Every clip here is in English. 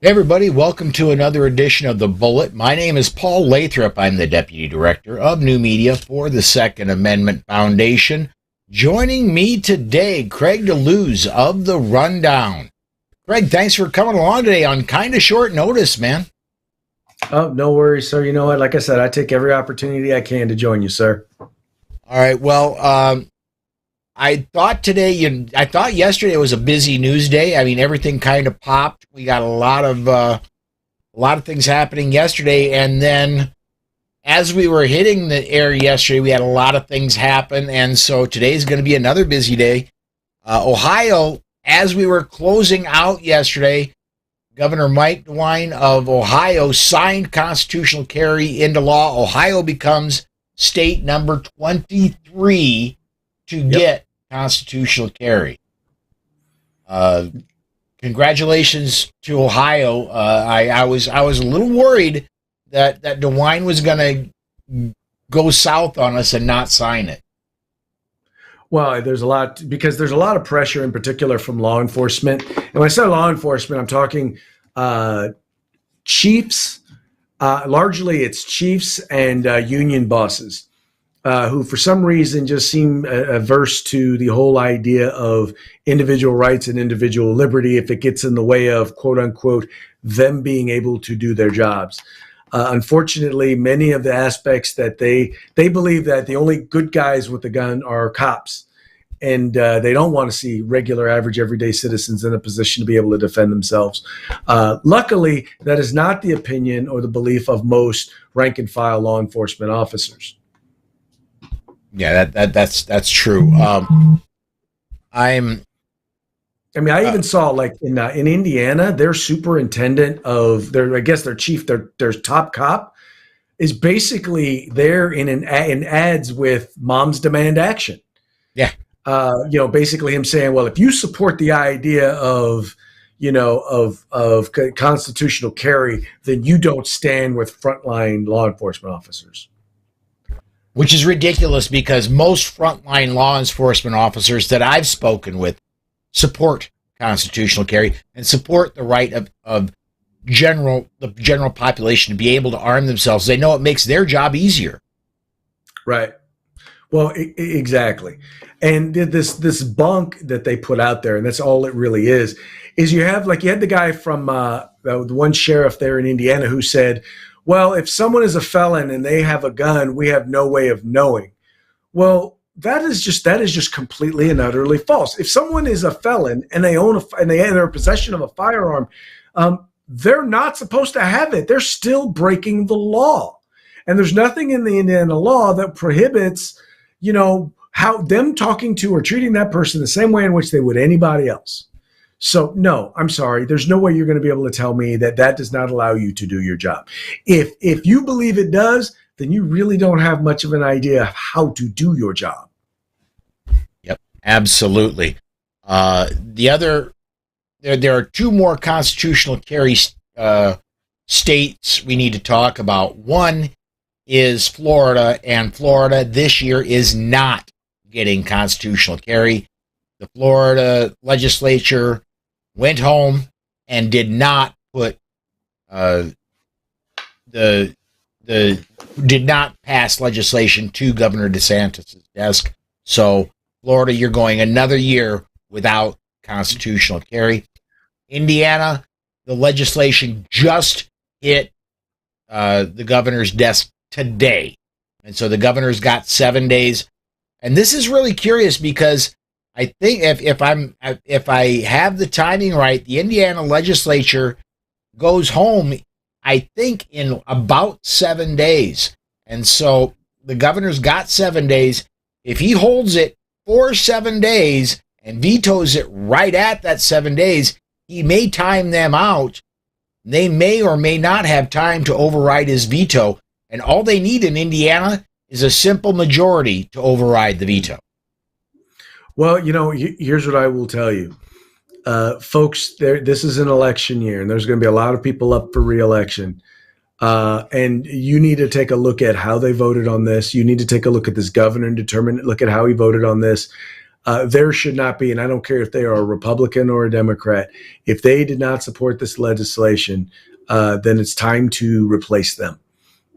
Hey everybody, welcome to another edition of The Bullet. My name is Paul Lathrop. I'm the Deputy Director of New Media for the Second Amendment Foundation. Joining me today, Craig DeLuz of The Rundown. Craig, thanks for coming along today on kind of short notice, man. Oh, no worries, sir. You know what? Like I said, I take every opportunity I can to join you, sir. All right, well, I thought yesterday was a busy news day. I mean, everything kind of popped. We got a lot of things happening yesterday, and then as we were hitting the air yesterday, we had a lot of things happen, and so today's going to be another busy day. Ohio, as we were closing out yesterday, Governor Mike DeWine of Ohio signed constitutional carry into law. Ohio becomes state number 23 to get constitutional carry. Congratulations to Ohio. I was a little worried that DeWine was going to go south on us and not sign it. Well, there's a lot of pressure, in particular from law enforcement. And when I say law enforcement, I'm talking chiefs. Largely, it's chiefs and union bosses. Who for some reason just seem averse to the whole idea of individual rights and individual liberty if it gets in the way of, quote unquote, them being able to do their jobs. Unfortunately, many of the aspects that they believe that the only good guys with the gun are cops. And they don't want to see regular, average, everyday citizens in a position to be able to defend themselves. Luckily, that is not the opinion or the belief of most rank and file law enforcement officers. Yeah, that's true. I even saw like in Indiana, their superintendent of their chief, their top cop is basically there in ads with Moms Demand Action. Yeah. Basically him saying, well, if you support the idea of constitutional carry, then you don't stand with frontline law enforcement officers. Which is ridiculous because most frontline law enforcement officers that I've spoken with support constitutional carry and support the right of the general population to be able to arm themselves. They know it makes their job easier. Right. Well, exactly. And this bunk that they put out there, and that's all it really is you had the guy from the one sheriff there in Indiana who said, well, if someone is a felon and they have a gun, we have no way of knowing. Well, that is just completely and utterly false. If someone is a felon and they're in possession of a firearm, they're not supposed to have it. They're still breaking the law. And there's nothing in the Indiana law that prohibits, how them talking to or treating that person the same way in which they would anybody else. So no, I'm sorry. There's no way you're going to be able to tell me that does not allow you to do your job. If you believe it does, then you really don't have much of an idea of how to do your job. Yep, absolutely. There are two more constitutional carry states we need to talk about. One is Florida, and Florida this year is not getting constitutional carry. The Florida legislature went home and did not put did not pass legislation to Governor DeSantis' desk. So Florida, you're going another year without constitutional carry. Indiana, the legislation just hit the governor's desk today, and so the governor's got 7 days. And this is really curious because I think if I have the timing right, the Indiana legislature goes home, I think, in about 7 days. And so the governor's got 7 days. If he holds it for 7 days and vetoes it right at that 7 days, he may time them out. They may or may not have time to override his veto. And all they need in Indiana is a simple majority to override the veto. Well, here's what I will tell you. Folks, this is an election year, and there's going to be a lot of people up for re-election. And you need to take a look at how they voted on this. You need to take a look at this governor and look at how he voted on this. there should not be, and I don't care if they are a Republican or a Democrat, if they did not support this legislation, then it's time to replace them.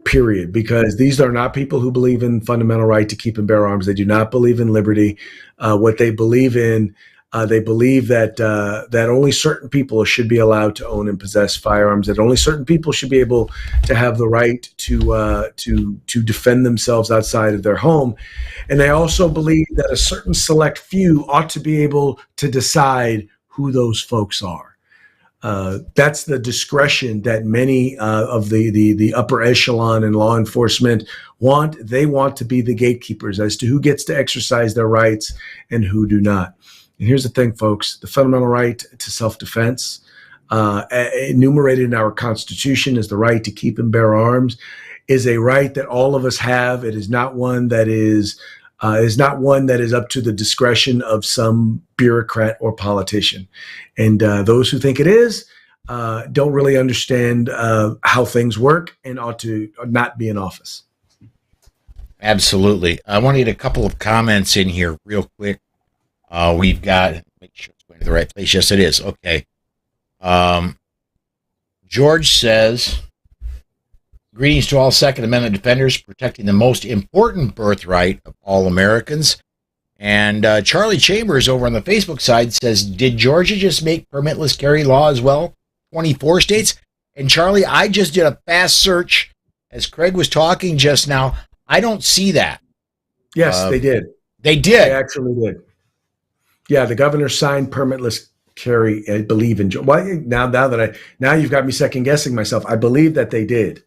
Period. Because these are not people who believe in fundamental right to keep and bear arms. They do not believe in liberty. What they believe in, they believe that only certain people should be allowed to own and possess firearms. That only certain people should be able to have the right to defend themselves outside of their home. And they also believe that a certain select few ought to be able to decide who those folks are. That's the discretion that many of the upper echelon in law enforcement want. They want to be the gatekeepers as to who gets to exercise their rights and who do not. And here's the thing, folks: the fundamental right to self-defense, enumerated in our Constitution as the right to keep and bear arms, is a right that all of us have. It is not one that is up to the discretion of some bureaucrat or politician. And those who think it is don't really understand how things work and ought to not be in office. Absolutely. I want to get a couple of comments in here real quick. We've got, make sure it's going to the right place. Yes, it is. Okay. George says, greetings to all Second Amendment defenders protecting the most important birthright of all Americans. And Charlie Chambers over on the Facebook side says, did Georgia just make permitless carry law as well? 24 states? And Charlie, I just did a fast search as Craig was talking just now. I don't see that. Yes, they did. They did. They actually did. Yeah, the governor signed permitless carry, I believe in. Well, now you've got me second guessing myself. I believe that they did.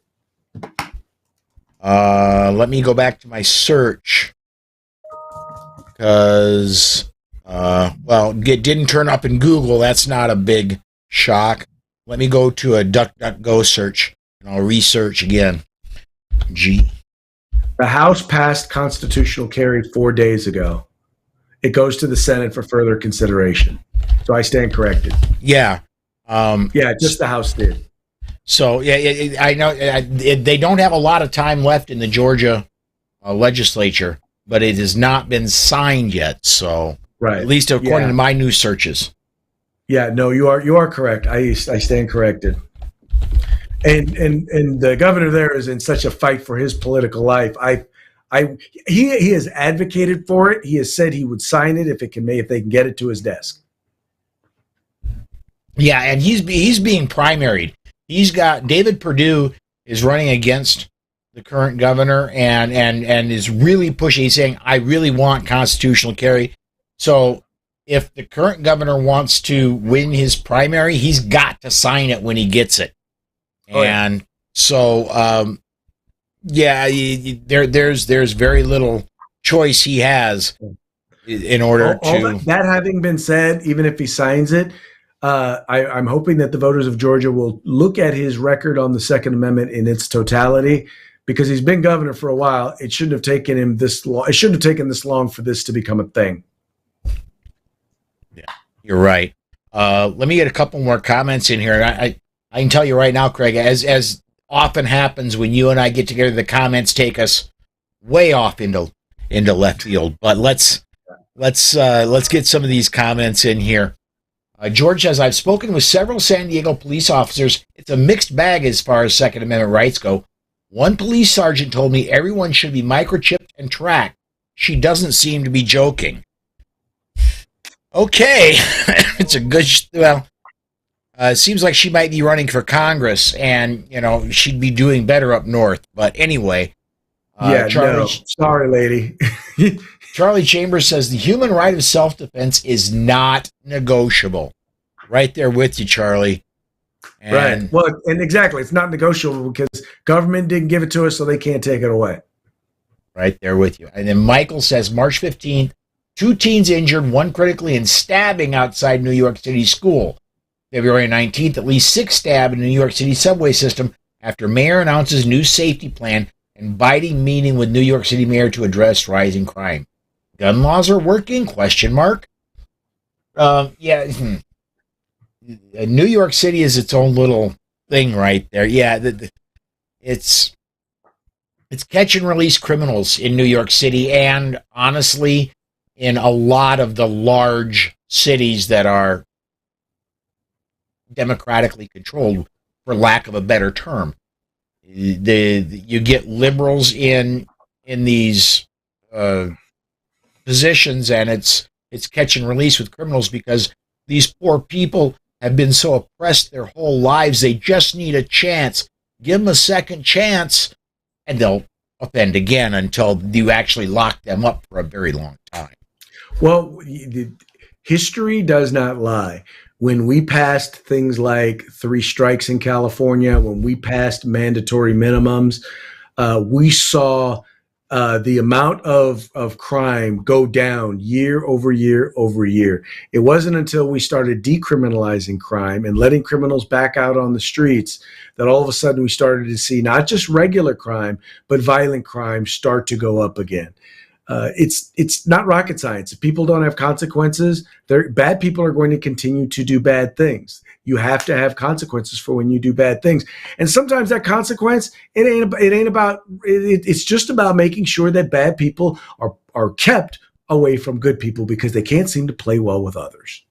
Let me go back to my search because, it didn't turn up in Google. That's not a big shock. Let me go to a DuckDuckGo search and I'll research again. The House passed constitutional carry 4 days ago. It goes to the Senate for further consideration. So I stand corrected. Yeah. Just the House did. So, yeah, I know they don't have a lot of time left in the Georgia legislature, but it has not been signed yet. So, right. At least according to my new searches. Yeah, no, you are correct. I stand corrected. And the governor there is in such a fight for his political life. He has advocated for it. He has said he would sign it if they can get it to his desk. Yeah, and he's being primaried. He's got David Perdue is running against the current governor and is really pushing. He's saying, I really want constitutional carry. So if the current governor wants to win his primary, he's got to sign it when he gets it. So, there's very little choice he has in order to. That having been said, even if he signs it, I'm hoping that the voters of Georgia will look at his record on the Second Amendment in its totality, because he's been governor for a while. It shouldn't have taken him this long. It shouldn't have taken this long for this to become a thing. Yeah, you're right. Let me get a couple more comments in here. I can tell you right now, Craig, as often happens when you and I get together, the comments take us way off into left field. But let's get some of these comments in here. George says, I've spoken with several San Diego police officers. It's a mixed bag as far as Second Amendment rights go. One police sergeant told me everyone should be microchipped and tracked. She doesn't seem to be joking. Okay. It's a good, seems like she might be running for Congress and, she'd be doing better up north. But anyway. Sorry, lady. Charlie Chambers says the human right of self-defense is not negotiable. Right there with you, Charlie. Right. Well, and exactly, it's not negotiable because government didn't give it to us, so they can't take it away. Right there with you. And then Michael says March 15th, 2 teens injured, 1 critically in stabbing outside New York City school. February 19th, at least 6 stabbed in the New York City subway system after mayor announces new safety plan and biting meeting with New York City mayor to address rising crime. Gun laws are working? ? New York City is its own little thing right there. Yeah, it's catch and release criminals in New York City, and honestly, in a lot of the large cities that are democratically controlled, for lack of a better term. You get liberals in these positions, and it's catch and release with criminals because these poor people have been so oppressed their whole lives. They just need a chance. Give them a second chance, and they'll offend again until you actually lock them up for a very long time. Well, history does not lie. When we passed things like 3 strikes in California, when we passed mandatory minimums, we saw the amount of crime go down year over year over year. It wasn't until we started decriminalizing crime and letting criminals back out on the streets that all of a sudden we started to see not just regular crime, but violent crime start to go up again. It's not rocket science. If people don't have consequences, bad people are going to continue to do bad things. You have to have consequences for when you do bad things. And sometimes that consequence, it's just about making sure that bad people are kept away from good people because they can't seem to play well with others.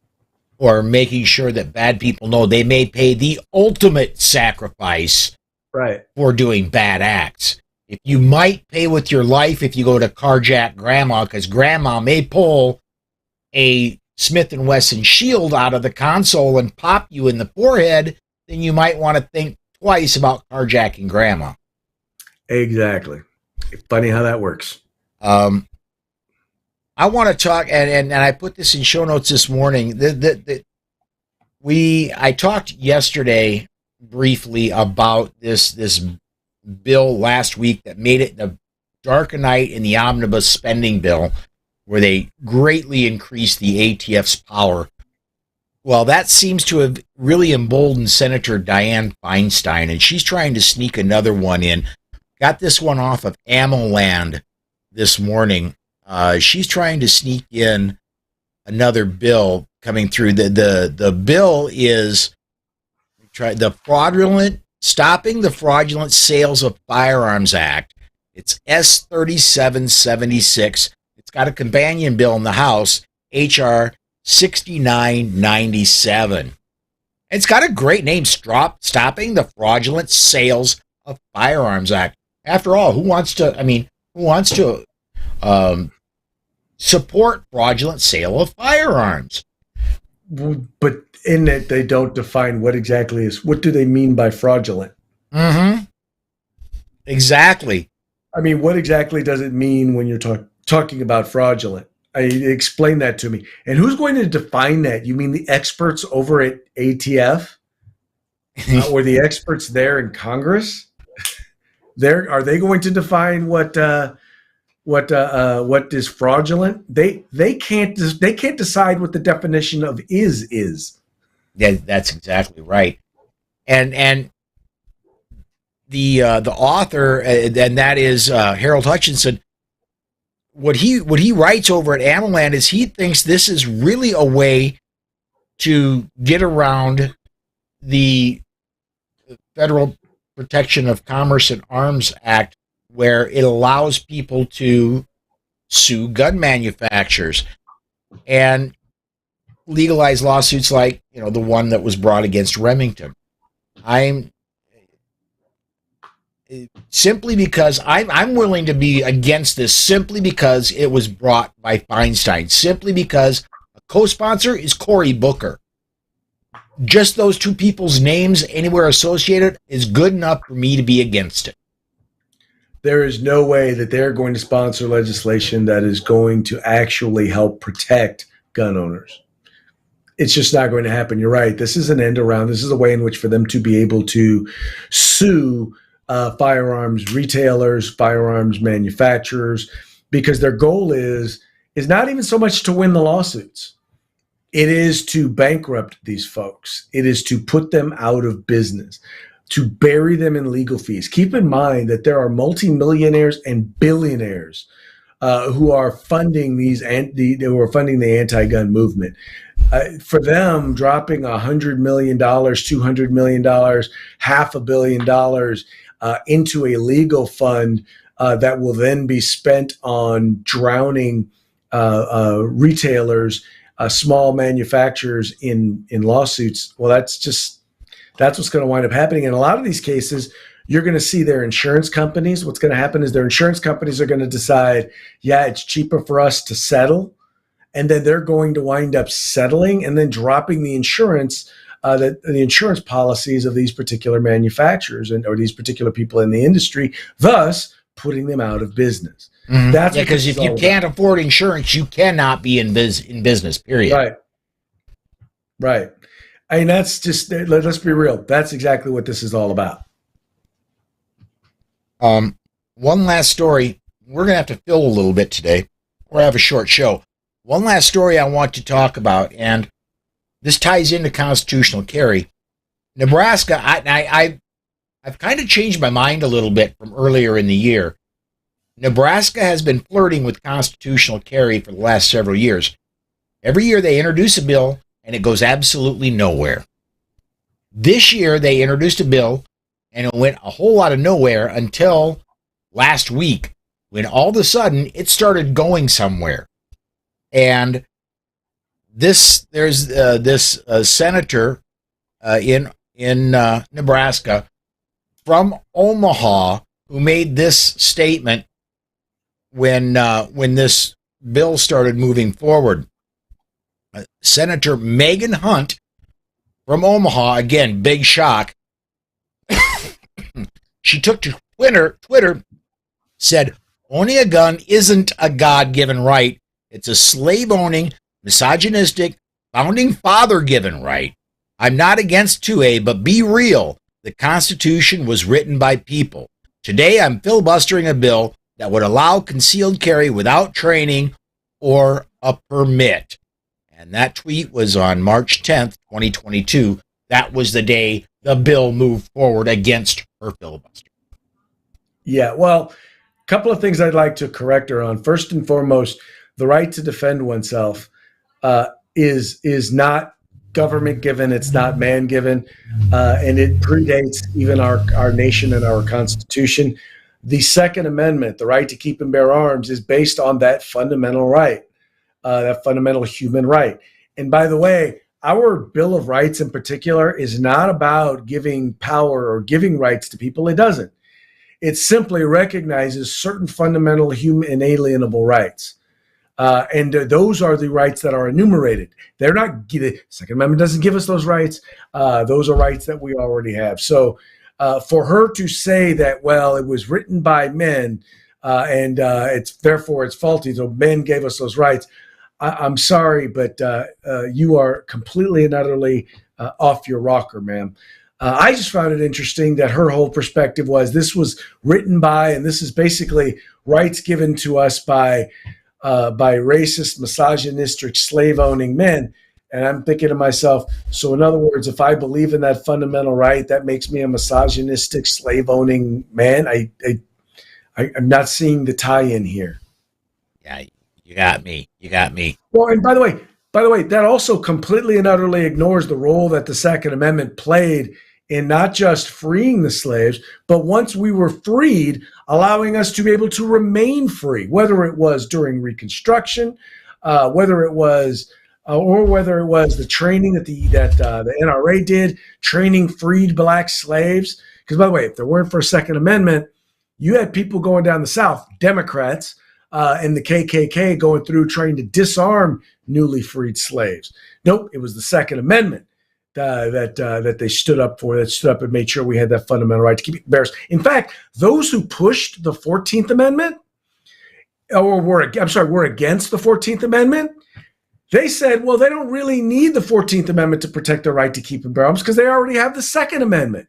Or making sure that bad people know they may pay the ultimate sacrifice for doing bad acts. If you might pay with your life if you go to carjack grandma, because grandma may pull a Smith & Wesson shield out of the console and pop you in the forehead, then you might want to think twice about carjacking grandma. Exactly. Funny how that works. I want to talk, and I put this in show notes this morning. I talked yesterday briefly about this bill last week that made it the dark of night in the omnibus spending bill, where they greatly increased the ATF's power. Well, that seems to have really emboldened Senator Dianne Feinstein, and she's trying to sneak another one in. Got this one off of AmmoLand this morning. She's trying to sneak in another bill coming through. The bill is Stopping the Fraudulent Sales of Firearms Act. It's S3776. It's got a companion bill in the House, HR 6997. It's got a great name, Stopping the Fraudulent Sales of Firearms Act. After all, who wants to support fraudulent sale of firearms? But in that they don't define what do they mean by fraudulent? Mm-hmm. Exactly. I mean, what exactly does it mean when you're talking about fraudulent? Explain that to me. And who's going to define that? You mean the experts over at ATF? Or the experts there in Congress? Are they going to define what is fraudulent? They can't decide what the definition of is. Yeah, that's exactly right. And the author, and that is Harold Hutchinson. What he writes over at AmmoLand is he thinks this is really a way to get around the Federal Protection of Commerce and Arms Act, where it allows people to sue gun manufacturers and legalize lawsuits like, the one that was brought against Remington. I'm willing to be against this simply because it was brought by Feinstein, simply because a co-sponsor is Cory Booker. Just those two people's names anywhere associated is good enough for me to be against it. There is no way that they're going to sponsor legislation that is going to actually help protect gun owners. It's just not going to happen. You're right. This is an end around. This is a way in which for them to be able to sue firearms retailers, firearms manufacturers, because their goal is not even so much to win the lawsuits. It is to bankrupt these folks. It is to put them out of business, to bury them in legal fees. Keep in mind that there are multimillionaires and billionaires who are funding the anti-gun movement. For them, dropping $100 million, $200 million, $500 million into a legal fund that will then be spent on drowning retailers, small manufacturers in lawsuits. Well, that's what's going to wind up happening. In a lot of these cases, you're going to see their insurance companies. What's going to happen is their insurance companies are going to decide, yeah, it's cheaper for us to settle. And then they're going to wind up settling and then dropping the insurance, the insurance policies of these particular manufacturers or these particular people in the industry, thus putting them out of business. Mm-hmm. That's because if you can't afford insurance, you cannot be in business, period. Right. I mean, that's just, let's be real. That's exactly what this is all about. One last story. We're going to have to fill a little bit today or have a short show. One last story I want to talk about, and this ties into constitutional carry. Nebraska, I've kind of changed my mind a little bit from earlier in the year. Nebraska has been flirting with constitutional carry for the last several years. Every year they introduce a bill, and it goes absolutely nowhere. This year they introduced a bill, and it went a whole lot of nowhere until last week, when all of a sudden it started going somewhere. And there's this senator in Nebraska from Omaha who made this statement when this bill started moving forward. Senator Megan Hunt from Omaha, again, big shock. She took to Twitter, said, owning a gun isn't a God-given right. It's a slave-owning, misogynistic, founding father-given right. I'm not against 2A, but be real. The Constitution was written by people. Today, I'm filibustering a bill that would allow concealed carry without training or a permit. And that tweet was on March 10th, 2022. That was the day the bill moved forward against her filibuster. Yeah, well, a couple of things I'd like to correct her on. First and foremost, the right to defend oneself is not government given. It's not man given, and it predates even our nation and our Constitution. The Second Amendment, the right to keep and bear arms, is based on that fundamental right, that fundamental human right. And by the way, our Bill of Rights in particular is not about giving power or giving rights to people. It doesn't. It simply recognizes certain fundamental human inalienable rights. And those are the rights that are enumerated. They're not, the Second Amendment doesn't give us those rights. Those are rights that we already have. So for her to say that, well, it was written by men and therefore it's faulty, so men gave us those rights, I'm sorry, but you are completely and utterly off your rocker, ma'am. I just found it interesting that her whole perspective was this was written by, and this is basically rights given to us by racist, misogynistic, slave-owning men. And I'm thinking to myself, so in other words, if I believe in that fundamental right, that makes me a misogynistic, slave-owning man? I'm not seeing the tie-in here. Yeah, you got me. Well, and by the way, that also completely and utterly ignores the role that the Second Amendment played in not just freeing the slaves, but once we were freed, allowing us to be able to remain free, whether it was during Reconstruction, whether it was the training that the NRA did, training freed black slaves. Because by the way, if there weren't for a Second Amendment, you had people going down the South, Democrats, and the KKK going through trying to disarm newly freed slaves. Nope, it was the Second Amendment that they stood up for, that stood up and made sure we had that fundamental right to keep it bears. In fact, those who pushed the 14th Amendment, or were against the 14th Amendment, they said, well, they don't really need the 14th Amendment to protect their right to keep and bear arms because they already have the Second Amendment.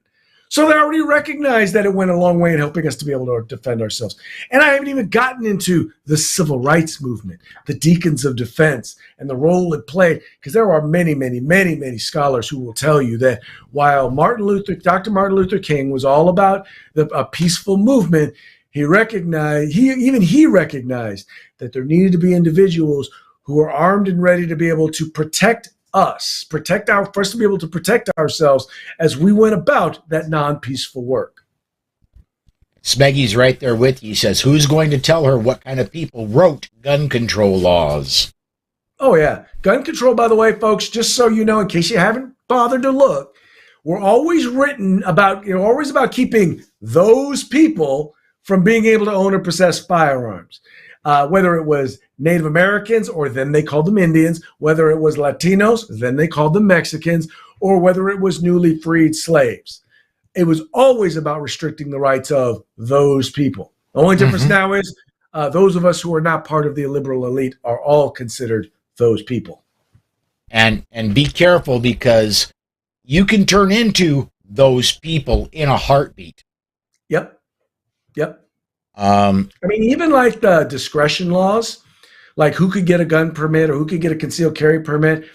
So they already recognized that it went a long way in helping us to be able to defend ourselves. And I haven't even gotten into the civil rights movement, the Deacons of Defense, and the role it played, because there are many, many, many, many scholars who will tell you that while Dr. Martin Luther King was all about a peaceful movement, he recognized that there needed to be individuals who are armed and ready to be able to protect us, for us to be able to protect ourselves as we went about that non-peaceful work. Smeggy's right there with you. He says, who's going to tell her what kind of people wrote gun control laws? Oh, yeah. Gun control, by the way, folks, just so you know, in case you haven't bothered to look, we're always written about, always about keeping those people from being able to own or possess firearms. Whether it was Native Americans, or then they called them Indians, whether it was Latinos, then they called them Mexicans, or whether it was newly freed slaves. It was always about restricting the rights of those people. The only difference now is those of us who are not part of the liberal elite are all considered those people. And be careful, because you can turn into those people in a heartbeat. Yep. I mean, even like the discretion laws, like who could get a gun permit or who could get a concealed carry permit,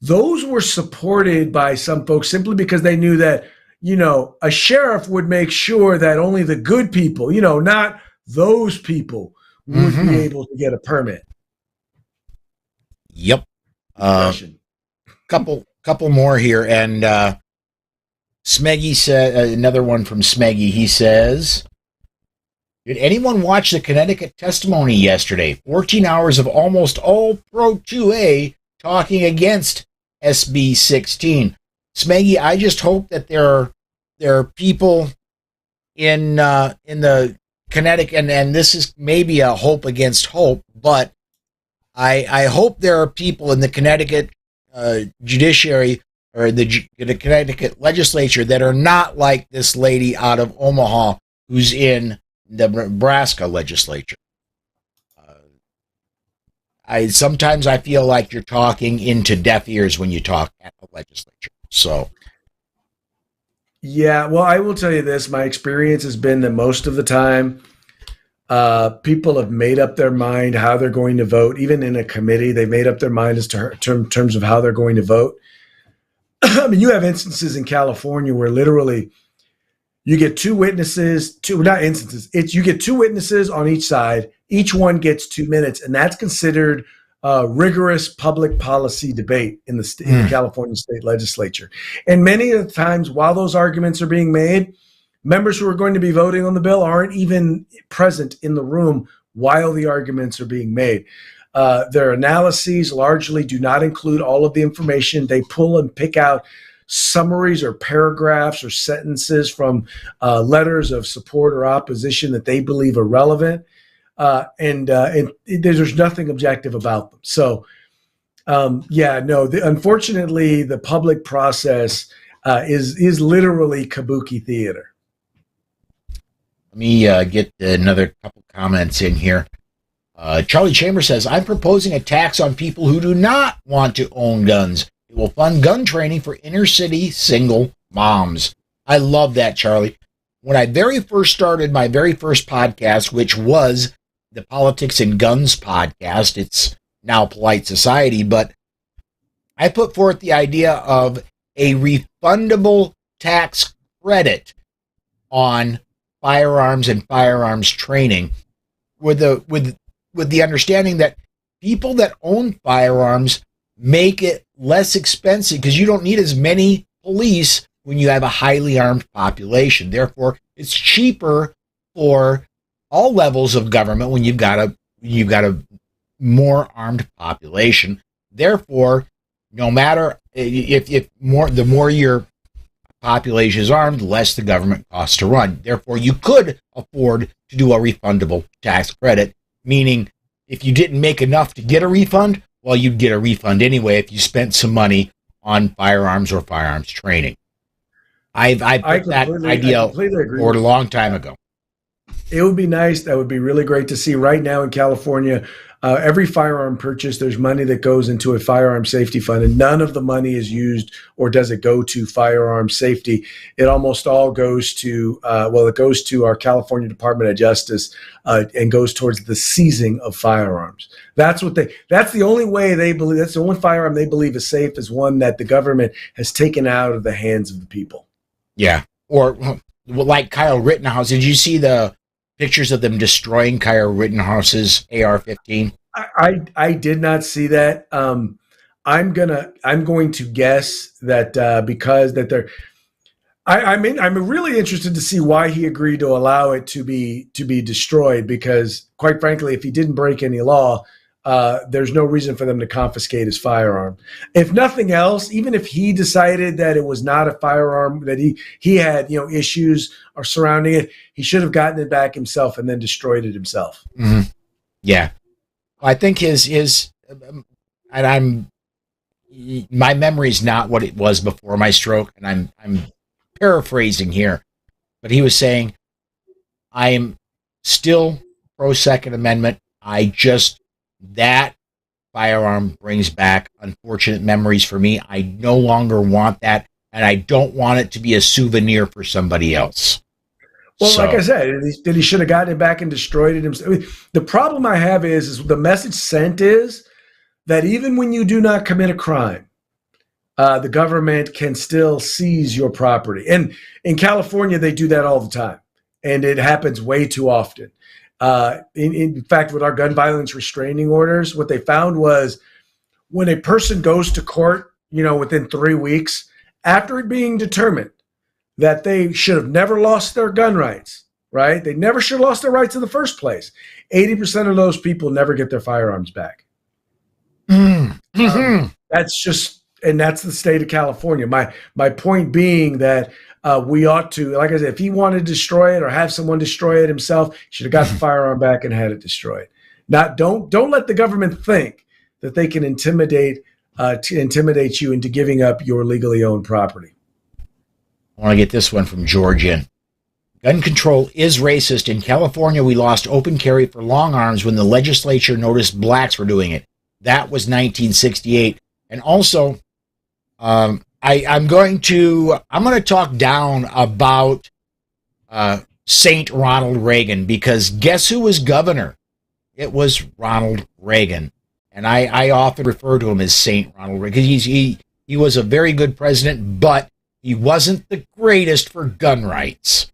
those were supported by some folks simply because they knew that, a sheriff would make sure that only the good people, not those people, would be able to get a permit. Yep. Couple more here, and Smeggy said, another one from Smeggy. He says, did anyone watch the Connecticut testimony yesterday? 14 hours of almost all pro 2A talking against SB 16. Smeggy, I just hope that there are people in the Connecticut, and this is maybe a hope against hope, but I hope there are people in the Connecticut judiciary or the Connecticut legislature that are not like this lady out of Omaha who's in the Nebraska legislature. Sometimes I feel like you're talking into deaf ears when you talk at the legislature. So, yeah, well, I will tell you this. My experience has been that most of the time, people have made up their mind how they're going to vote. Even in a committee, they've made up their mind as to terms of how they're going to vote. I mean, you have instances in California where literally you get two witnesses, you get two witnesses on each side. Each one gets 2 minutes, and that's considered rigorous public policy debate in the California state legislature. And many of the times while those arguments are being made, members who are going to be voting on the bill aren't even present in the room while the arguments are being made. Their analyses largely do not include all of the information. They pull and pick out summaries or paragraphs or sentences from letters of support or opposition that they believe are relevant. And there's nothing objective about them. So, unfortunately, the public process is literally kabuki theater. Let me get another couple comments in here. Charlie Chambers says, I'm proposing a tax on people who do not want to own guns. It will fund gun training for inner city single moms. I love that, Charlie. When I very first started my very first podcast, which was the Politics and Guns podcast, it's now Polite Society, but I put forth the idea of a refundable tax credit on firearms and firearms training with the understanding that people that own firearms make it less expensive because you don't need as many police when you have a highly armed population. Therefore, it's cheaper for all levels of government when you've got a more armed population. Therefore, no matter the more your population is armed, the less the government costs to run. Therefore, you could afford to do a refundable tax credit, meaning if you didn't make enough to get a refund, well, you'd get a refund anyway if you spent some money on firearms or firearms training. I put that idea forward a long time ago. It would be nice. That would be really great to see. Right now in California, every firearm purchase, there's money that goes into a firearm safety fund, and none of the money is used or does it go to firearm safety. It almost all goes to, it goes to our California Department of Justice and goes towards the seizing of firearms. That's the only way they believe, that's the only firearm they believe is safe, is one that the government has taken out of the hands of the people. Yeah. Or like Kyle Rittenhouse. Did you see the pictures of them destroying Kyle Rittenhouse's AR-15? I did not see that. I'm going to guess that because that they're, I mean, I'm really interested to see why he agreed to allow it to be destroyed. Because, quite frankly, if he didn't break any law, there's no reason for them to confiscate his firearm. If nothing else, even if he decided that it was not a firearm, that he had issues or surrounding it, he should have gotten it back himself and then destroyed it himself. Mm-hmm. Yeah, I think my memory is not what it was before my stroke, and I'm paraphrasing here, but he was saying, I am still pro Second Amendment. That firearm brings back unfortunate memories for me. I no longer want that, and I don't want it to be a souvenir for somebody else. Well, like I said, that he should have gotten it back and destroyed it himself. I mean, the problem I have is the message sent is that even when you do not commit a crime, the government can still seize your property. And in California, they do that all the time, and it happens way too often. In fact, with our gun violence restraining orders, what they found was when a person goes to court, within 3 weeks, after it being determined that they should have never lost their gun rights, right? They never should have lost their rights in the first place. 80% of those people never get their firearms back. Mm-hmm. That's the state of California. My point being that we ought to, like I said, if he wanted to destroy it or have someone destroy it himself, he should have got the firearm back and had it destroyed. Don't let the government think that they can intimidate you into giving up your legally owned property. I want to get this one from George in. Gun control is racist. In California, we lost open carry for long arms when the legislature noticed blacks were doing it. That was 1968. And also, I'm going to talk down about Saint Ronald Reagan, because guess who was governor? It was Ronald Reagan. And I often refer to him as Saint Ronald Reagan, because he was a very good president, but he wasn't the greatest for gun rights.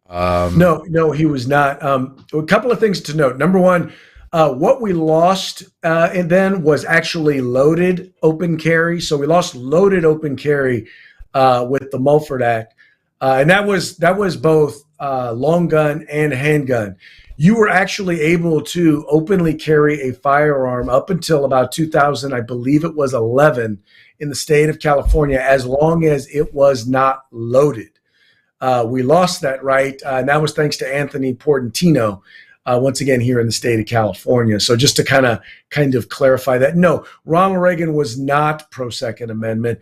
No, he was not. A couple of things to note. Number one, what we lost and then was actually loaded open carry. So we lost loaded open carry with the Mulford Act, and that was both long gun and handgun. You were actually able to openly carry a firearm up until about 2000, I believe it was 11, in the state of California, as long as it was not loaded. We lost that right, and that was thanks to Anthony Portantino, once again here in the state of California. So just to kind of clarify that, no, Ronald Reagan was not pro Second Amendment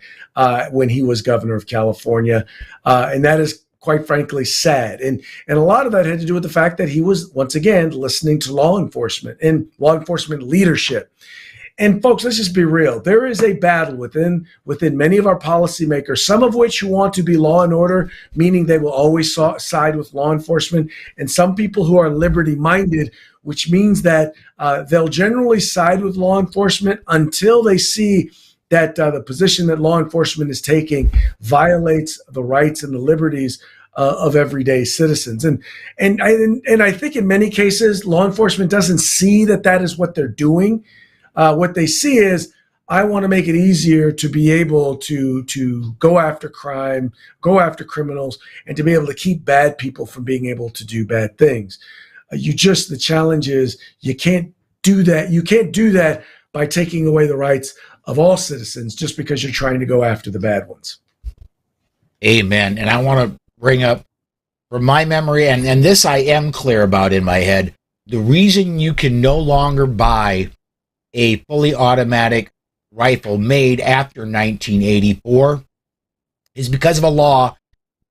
when he was governor of California, and that is quite frankly sad. And a lot of that had to do with the fact that he was, once again, listening to law enforcement and law enforcement leadership. And folks, let's just be real. There is a battle within many of our policymakers, some of which who want to be law and order, meaning they will always side with law enforcement, and some people who are liberty-minded, which means that they'll generally side with law enforcement until they see that the position that law enforcement is taking violates the rights and the liberties of everyday citizens. And I think in many cases, law enforcement doesn't see that is what they're doing. What they see is, I want to make it easier to be able to go after crime, go after criminals, and to be able to keep bad people from being able to do bad things. The challenge is you can't do that. You can't do that by taking away the rights of all citizens just because you're trying to go after the bad ones. Amen. And I want to bring up, from my memory, and this I am clear about in my head, the reason you can no longer buy a fully automatic rifle made after 1984 is because of a law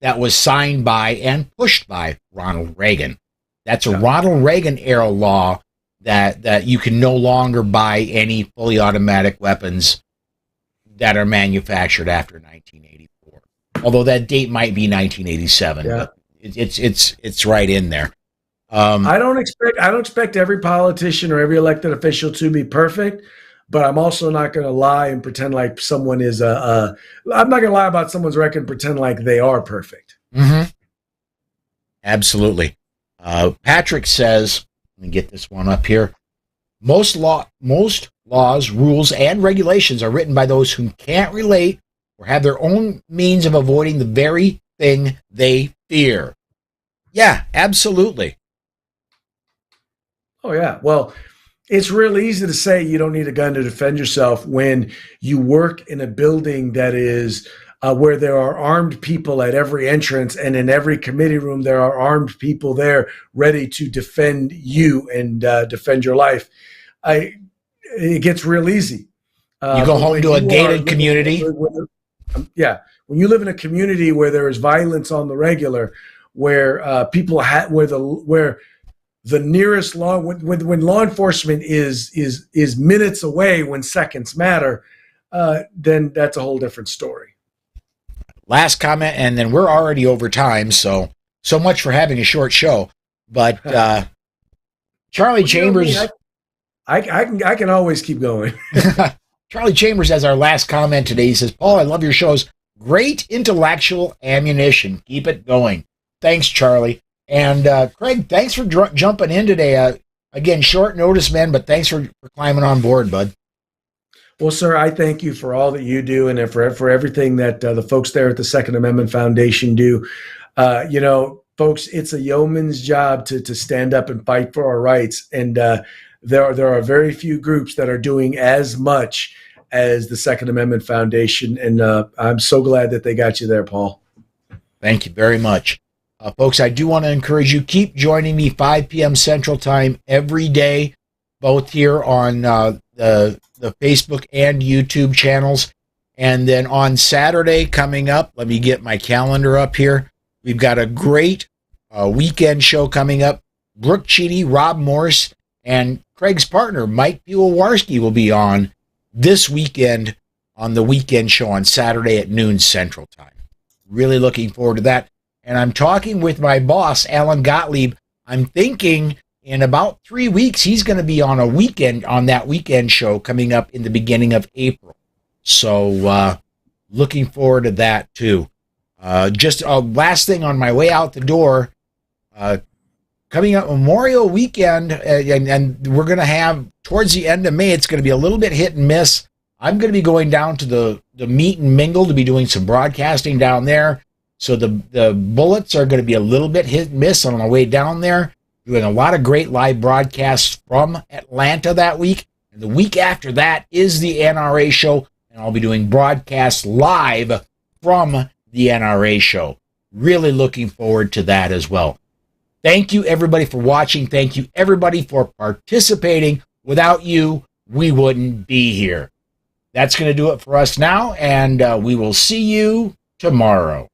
that was signed by and pushed by Ronald Reagan. That's a Ronald Reagan era law that you can no longer buy any fully automatic weapons that are manufactured after 1984. Although that date might be 1987, but it's right in there. I don't expect every politician or every elected official to be perfect, but I'm also not going to lie and pretend like someone is I'm not going to lie about someone's record and pretend like they are perfect. Mm-hmm. Absolutely. Patrick says, let me get this one up here. Most laws, rules, and regulations are written by those who can't relate or have their own means of avoiding the very thing they fear. Yeah, absolutely. Oh, yeah. Well, it's real easy to say you don't need a gun to defend yourself when you work in a building that is where there are armed people at every entrance, and in every committee room there are armed people there ready to defend you and defend your life. It gets real easy. You go home to a gated community. Yeah, when you live in a community where there is violence on the regular, where people where the nearest law when law enforcement is minutes away when seconds matter, then that's a whole different story. Last comment, and then we're already over time, so much for having a short show. But Charlie Chambers, I can always keep going. Charlie Chambers has our last comment today. He says, "Paul, I love your shows. Great intellectual ammunition. Keep it going." Thanks, Charlie. And Craig, thanks for jumping in today. Again, short notice, man, but thanks for climbing on board, bud. Well, sir, I thank you for all that you do and for everything that the folks there at the Second Amendment Foundation do. Folks, it's a yeoman's job to stand up and fight for our rights. And there are very few groups that are doing as much as the Second Amendment Foundation. And I'm so glad that they got you there, Paul. Thank you very much. Folks, I do want to encourage you, keep joining me 5 p.m. Central Time every day, both here on the Facebook and YouTube channels. And then on Saturday coming up, let me get my calendar up here. We've got a great weekend show coming up. Brooke Cheedy, Rob Morse, and Craig's partner, Mike Piwowarski, will be on this weekend on the weekend show on Saturday at noon Central Time. Really looking forward to that. And I'm talking with my boss, Alan Gottlieb. I'm thinking in about 3 weeks, he's going to be on that weekend show coming up in the beginning of April. So looking forward to that too. Just a last thing on my way out the door, coming up Memorial Weekend, and we're going to have towards the end of May, it's going to be a little bit hit and miss. I'm going to be going down to the Meet and Mingle to be doing some broadcasting down there. So the bullets are going to be a little bit hit and miss on our way down there, doing a lot of great live broadcasts from Atlanta that week. And the week after that is the NRA show, and I'll be doing broadcasts live from the NRA show. Really looking forward to that as well. Thank you, everybody, for watching. Thank you, everybody, for participating. Without you, we wouldn't be here. That's going to do it for us now, and we will see you tomorrow.